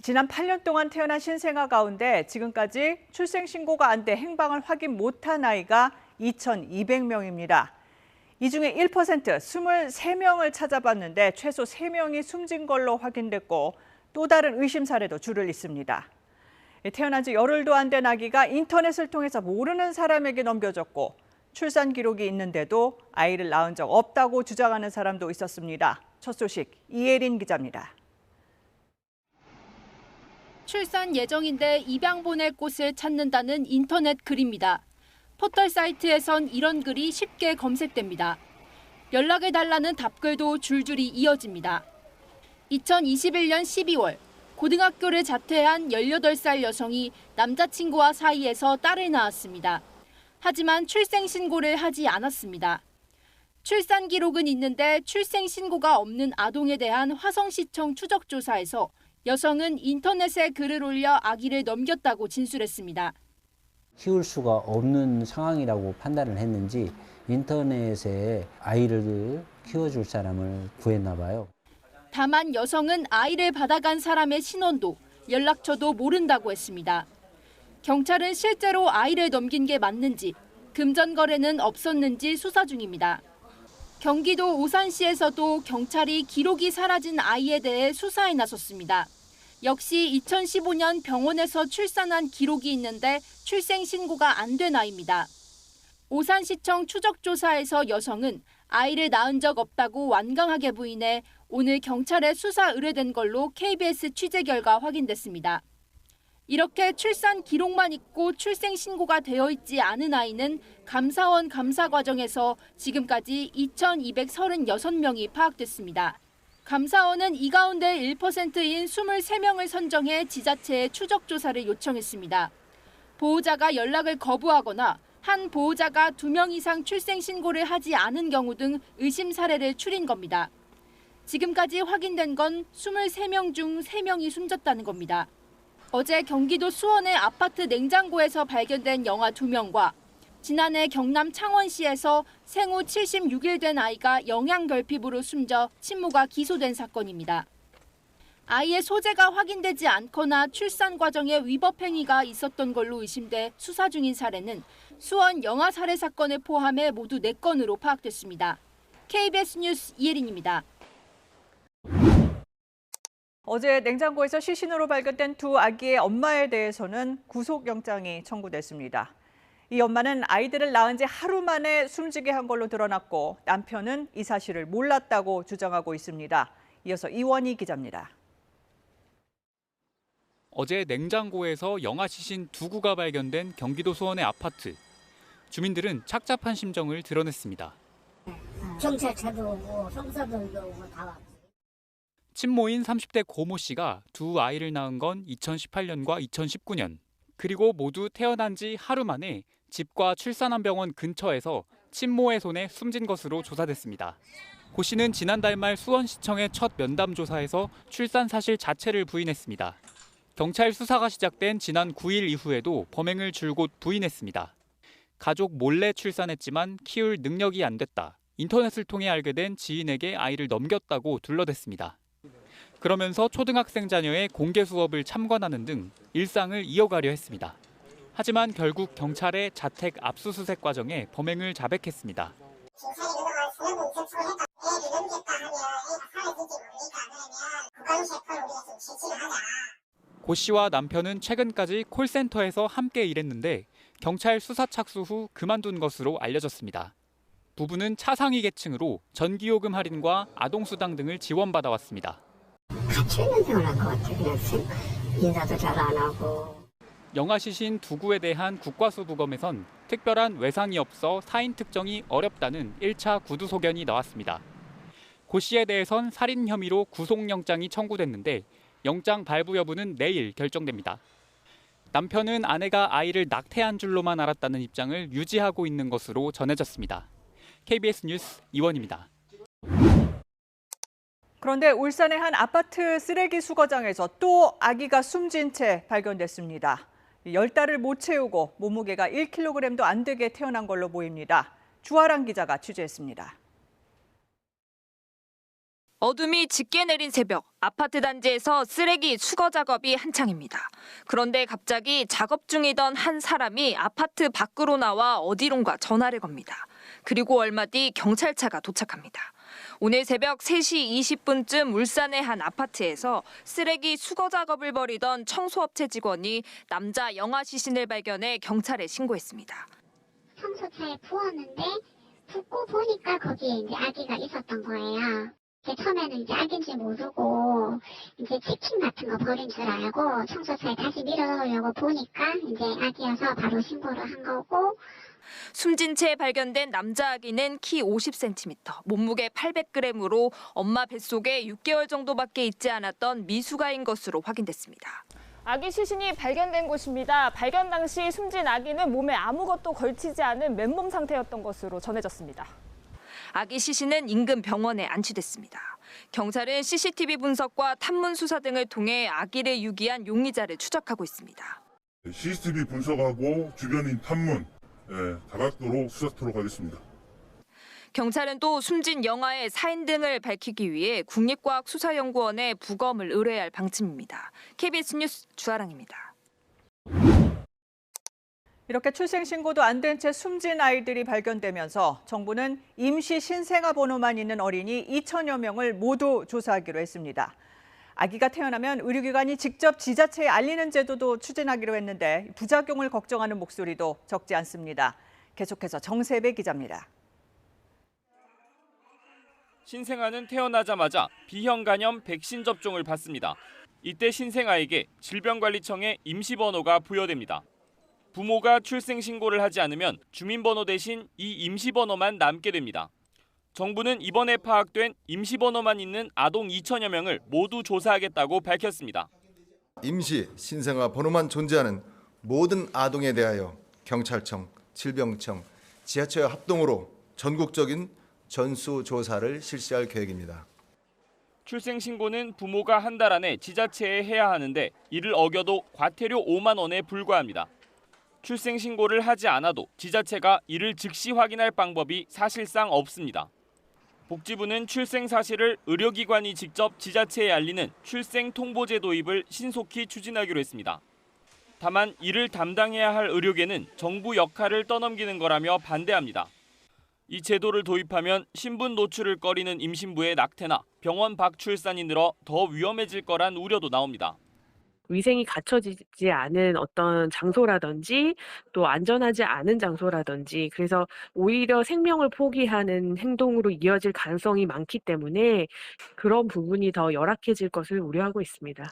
지난 8년 동안 태어난 신생아 가운데 지금까지 출생신고가 안 돼 행방을 확인 못한 아이가 2,200명입니다. 이 중에 1% 23명을 찾아봤는데 최소 3명이 숨진 걸로 확인됐고 또 다른 의심 사례도 줄을 잇습니다. 태어난 지 열흘도 안 된 아기가 인터넷을 통해서 모르는 사람에게 넘겨졌고 출산 기록이 있는데도 아이를 낳은 적 없다고 주장하는 사람도 있었습니다. 첫 소식 이혜린 기자입니다. 출산 예정인데 입양 보낼 곳을 찾는다는 인터넷 글입니다. 포털 사이트에선 이런 글이 쉽게 검색됩니다. 연락해달라는 답글도 줄줄이 이어집니다. 2021년 12월 고등학교를 자퇴한 18살 여성이 남자친구와 사이에서 딸을 낳았습니다. 하지만 출생신고를 하지 않았습니다. 출산 기록은 있는데 출생신고가 없는 아동에 대한 화성시청 추적조사에서 여성은 인터넷에 글을 올려 아기를 넘겼다고 진술했습니다. 키울 수가 없는 상황이라고 판단을 했는지 인터넷에 아이를 키워줄 사람을 구했나 봐요. 다만 여성은 아이를 받아간 사람의 신원도 연락처도 모른다고 했습니다. 경찰은 실제로 아이를 넘긴 게 맞는지, 금전 거래는 없었는지 수사 중입니다. 경기도 오산시에서도 경찰이 기록이 사라진 아이에 대해 수사에 나섰습니다. 역시 2015년 병원에서 출산한 기록이 있는데 출생 신고가 안 된 아이입니다. 오산시청 추적조사에서 여성은 아이를 낳은 적 없다고 완강하게 부인해 오늘 경찰에 수사 의뢰된 걸로 KBS 취재 결과 확인됐습니다. 이렇게 출산 기록만 있고 출생 신고가 되어 있지 않은 아이는 감사원 감사 과정에서 지금까지 2,236명이 파악됐습니다. 감사원은 이 가운데 1%인 23명을 선정해 지자체에 추적조사를 요청했습니다. 보호자가 연락을 거부하거나 한 보호자가 2명 이상 출생신고를 하지 않은 경우 등 의심 사례를 추린 겁니다. 지금까지 확인된 건 23명 중 3명이 숨졌다는 겁니다. 어제 경기도 수원의 아파트 냉장고에서 발견된 영아 2명과 지난해 경남 창원시에서 생후 76일 된 아이가 영양결핍으로 숨져 친모가 기소된 사건입니다. 아이의 소재가 확인되지 않거나 출산 과정에 위법 행위가 있었던 걸로 의심돼 수사 중인 사례는 수원 영아 살해 사건을 포함해 모두 4건으로 파악됐습니다. KBS 뉴스 이혜린입니다. 어제 냉장고에서 시신으로 발견된 2 아기의 엄마에 대해서는 구속영장이 청구됐습니다. 이 엄마는 아이들을 낳은 지 하루 만에 숨지게 한 걸로 드러났고 남편은 이 사실을 몰랐다고 주장하고 있습니다. 이어서 이원희 기자입니다. 어제 냉장고에서 영아 시신 2구가 발견된 경기도 수원의 아파트. 주민들은 착잡한 심정을 드러냈습니다. 경찰차도 오고 형사들도 오고 다 왔지. 친모인 30대 고모 씨가 2 아이를 낳은 건 2018년과 2019년. 그리고 모두 태어난 지 하루 만에 집과 출산한 병원 근처에서 친모의 손에 숨진 것으로 조사됐습니다. 고 씨는 지난달 말 수원시청의 첫 면담 조사에서 출산 사실 자체를 부인했습니다. 경찰 수사가 시작된 지난 9일 이후에도 범행을 줄곧 부인했습니다. 가족 몰래 출산했지만 키울 능력이 안 됐다. 인터넷을 통해 알게 된 지인에게 아이를 넘겼다고 둘러댔습니다. 그러면서 초등학생 자녀의 공개 수업을 참관하는 등 일상을 이어가려 했습니다. 하지만 결국 경찰의 자택 압수수색 과정에 범행을 자백했습니다. 고 씨와 남편은 최근까지 콜센터에서 함께 일했는데 경찰 수사 착수 후 그만둔 것으로 알려졌습니다. 부부는 차상위 계층으로 전기요금 할인과 아동수당 등을 지원받아왔습니다. 같이 있는 생활할 것 같아. 그냥 인사도 잘 안 하고. 영아 시신 2구에 대한 국과수부검에선 특별한 외상이 없어 사인 특정이 어렵다는 1차 구두 소견이 나왔습니다. 고 씨에 대해선 살인 혐의로 구속영장이 청구됐는데 영장 발부 여부는 내일 결정됩니다. 남편은 아내가 아이를 낙태한 줄로만 알았다는 입장을 유지하고 있는 것으로 전해졌습니다. KBS 뉴스 이원입니다. 그런데 울산의 한 아파트 쓰레기 수거장에서 또 아기가 숨진 채 발견됐습니다. 10달을 못 채우고 몸무게가 1kg도 안 되게 태어난 걸로 보입니다. 주아랑 기자가 취재했습니다. 어둠이 짙게 내린 새벽, 아파트 단지에서 쓰레기 수거 작업이 한창입니다. 그런데 갑자기 작업 중이던 한 사람이 아파트 밖으로 나와 어디론가 전화를 겁니다. 그리고 얼마 뒤 경찰차가 도착합니다. 오늘 새벽 3시 20분쯤 울산의 한 아파트에서 쓰레기 수거 작업을 벌이던 청소업체 직원이 남자 영아 시신을 발견해 경찰에 신고했습니다. 청소차에 부었는데 붓고 보니까 거기에 이제 아기가 있었던 거예요. 처음에는 이제 아기인지 모르고 이제 치킨 같은 거 버린 줄 알고 청소차에 다시 밀어넣으려고 보니까 이제 아기여서 바로 신고를 한 거고. 숨진 채 발견된 남자 아기는 키 50cm, 몸무게 800g으로 엄마 뱃속에 6개월 정도밖에 있지 않았던 미숙아인 것으로 확인됐습니다. 아기 시신이 발견된 곳입니다. 발견 당시 숨진 아기는 몸에 아무것도 걸치지 않은 맨몸 상태였던 것으로 전해졌습니다. 아기 시신은 인근 병원에 안치됐습니다. 경찰은 CCTV 분석과 탐문 수사 등을 통해 아기를 유기한 용의자를 추적하고 있습니다. CCTV 분석하고 주변인 탐문 다각도로 수사토록 하겠습니다. 경찰은 또 숨진 영아의 사인 등을 밝히기 위해 국립과학수사연구원에 부검을 의뢰할 방침입니다. KBS 뉴스 주아랑입니다. 이렇게 출생신고도 안 된 채 숨진 아이들이 발견되면서 정부는 임시 신생아 번호만 있는 어린이 2천여 명을 모두 조사하기로 했습니다. 아기가 태어나면 의료기관이 직접 지자체에 알리는 제도도 추진하기로 했는데 부작용을 걱정하는 목소리도 적지 않습니다. 계속해서 정세배 기자입니다. 신생아는 태어나자마자 B형 간염 백신 접종을 받습니다. 이때 신생아에게 질병관리청의 임시번호가 부여됩니다. 부모가 출생신고를 하지 않으면 주민번호 대신 이 임시번호만 남게 됩니다. 정부는 이번에 파악된 임시번호만 있는 아동 2천여 명을 모두 조사하겠다고 밝혔습니다. 임시 신생아 번호만 존재하는 모든 아동에 대하여 경찰청, 질병청, 지자체와 합동으로 전국적인 전수조사를 실시할 계획입니다. 출생신고는 부모가 한 달 안에 지자체에 해야 하는데 이를 어겨도 과태료 5만 원에 불과합니다. 출생신고를 하지 않아도 지자체가 이를 즉시 확인할 방법이 사실상 없습니다. 복지부는 출생 사실을 의료기관이 직접 지자체에 알리는 출생통보제 도입을 신속히 추진하기로 했습니다. 다만 이를 담당해야 할 의료계는 정부 역할을 떠넘기는 거라며 반대합니다. 이 제도를 도입하면 신분 노출을 꺼리는 임신부의 낙태나 병원 밖 출산이 늘어 더 위험해질 거란 우려도 나옵니다. 위생이 갖춰지지 않은 어떤 장소라든지 또 안전하지 않은 장소라든지 그래서 오히려 생명을 포기하는 행동으로 이어질 가능성이 많기 때문에 그런 부분이 더 열악해질 것을 우려하고 있습니다.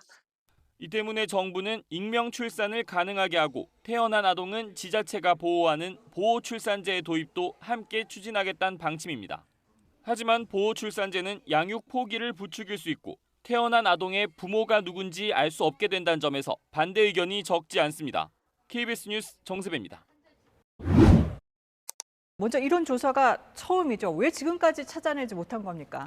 이 때문에 정부는 익명 출산을 가능하게 하고 태어난 아동은 지자체가 보호하는 보호출산제 도입도 함께 추진하겠다는 방침입니다. 하지만 보호출산제는 양육 포기를 부추길 수 있고 태어난 아동의 부모가 누군지 알 수 없게 된다는 점에서 반대 의견이 적지 않습니다. KBS 뉴스 정세배입니다. 먼저 이런 조사가 처음이죠. 왜 지금까지 찾아내지 못한 겁니까?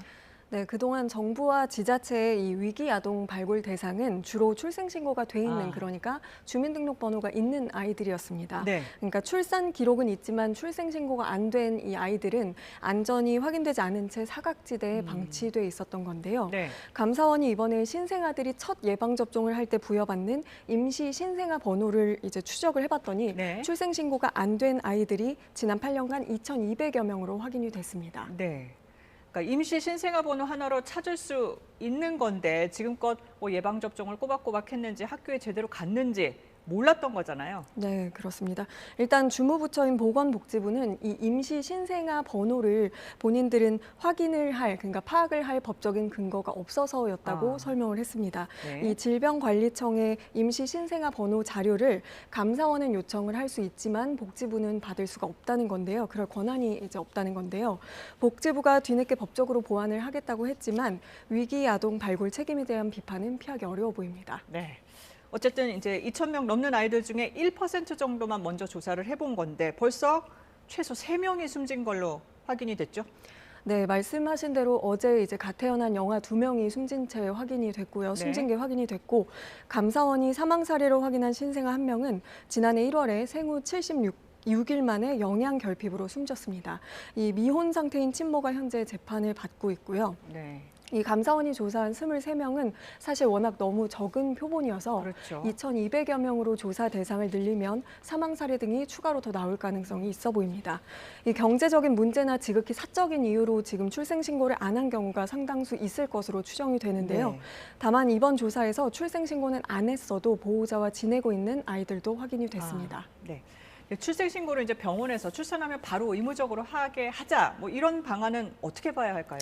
네, 그동안 정부와 지자체의 이 위기 아동 발굴 대상은 주로 출생신고가 돼 있는 그러니까 주민등록번호가 있는 아이들이었습니다. 네. 그러니까 출산 기록은 있지만 출생신고가 안 된 이 아이들은 안전이 확인되지 않은 채 사각지대에 방치돼 있었던 건데요. 네. 감사원이 이번에 신생아들이 첫 예방접종을 할 때 부여받는 임시 신생아 번호를 이제 추적을 해봤더니 네. 출생신고가 안 된 아이들이 지난 8년간 2,200여 명으로 확인이 됐습니다. 네. 그러니까 임시 신생아 번호 하나로 찾을 수 있는 건데 지금껏 뭐 예방접종을 꼬박꼬박 했는지 학교에 제대로 갔는지 몰랐던 거잖아요. 네, 그렇습니다. 일단 주무부처인 보건복지부는 이 임시 신생아 번호를 본인들은 그러니까 파악을 할 법적인 근거가 없어서였다고 설명을 했습니다. 네. 이 질병관리청의 임시 신생아 번호 자료를 감사원은 요청을 할 수 있지만 복지부는 받을 수가 없다는 건데요. 그럴 권한이 이제 없다는 건데요. 복지부가 뒤늦게 법적으로 보완을 하겠다고 했지만 위기 아동 발굴 책임에 대한 비판은 피하기 어려워 보입니다. 네. 어쨌든 이제 2,000명 넘는 아이들 중에 1% 정도만 먼저 조사를 해본 건데 벌써 최소 3명이 숨진 걸로 확인이 됐죠? 네, 말씀하신 대로 어제 이제 갓 태어난 영아 2명이 숨진 채 확인이 됐고요. 숨진 게 확인이 됐고 감사원이 사망 사례로 확인한 신생아 1명은 지난해 1월에 생후 76일 만에 영양 결핍으로 숨졌습니다. 이 미혼 상태인 친모가 현재 재판을 받고 있고요. 네. 이 감사원이 조사한 23명은 사실 워낙 너무 적은 표본이어서 그렇죠. 2,200여 명으로 조사 대상을 늘리면 사망 사례 등이 추가로 더 나올 가능성이 있어 보입니다. 이 경제적인 문제나 지극히 사적인 이유로 지금 출생신고를 안 한 경우가 상당수 있을 것으로 추정이 되는데요. 네. 다만 이번 조사에서 출생신고는 안 했어도 보호자와 지내고 있는 아이들도 확인이 됐습니다. 네. 출생신고를 이제 병원에서 출산하면 바로 의무적으로 하게 하자. 뭐 이런 방안은 어떻게 봐야 할까요?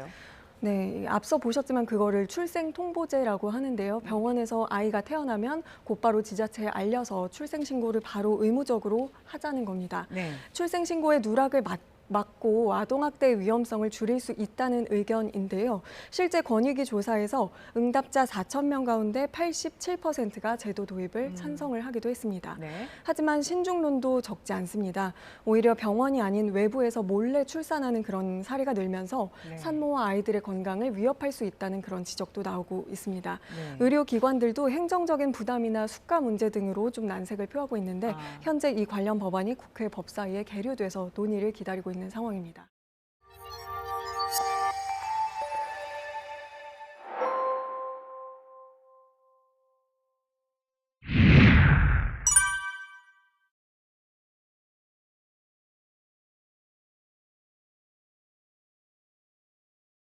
네, 앞서 보셨지만 그거를 출생통보제라고 하는데요. 병원에서 아이가 태어나면 곧바로 지자체에 알려서 출생신고를 바로 의무적으로 하자는 겁니다. 네. 출생신고의 누락을 막고 아동학대의 위험성을 줄일 수 있다는 의견인데요. 실제 권익위 조사에서 응답자 4,000명 가운데 87%가 제도 도입을 찬성을 하기도 했습니다. 네. 하지만 신중론도 적지 않습니다. 오히려 병원이 아닌 외부에서 몰래 출산하는 그런 사례가 늘면서 네. 산모와 아이들의 건강을 위협할 수 있다는 그런 지적도 나오고 있습니다. 네. 의료기관들도 행정적인 부담이나 수가 문제 등으로 좀 난색을 표하고 있는데 현재 이 관련 법안이 국회 법사위에 계류돼서 논의를 기다리고 있는 상황입니다.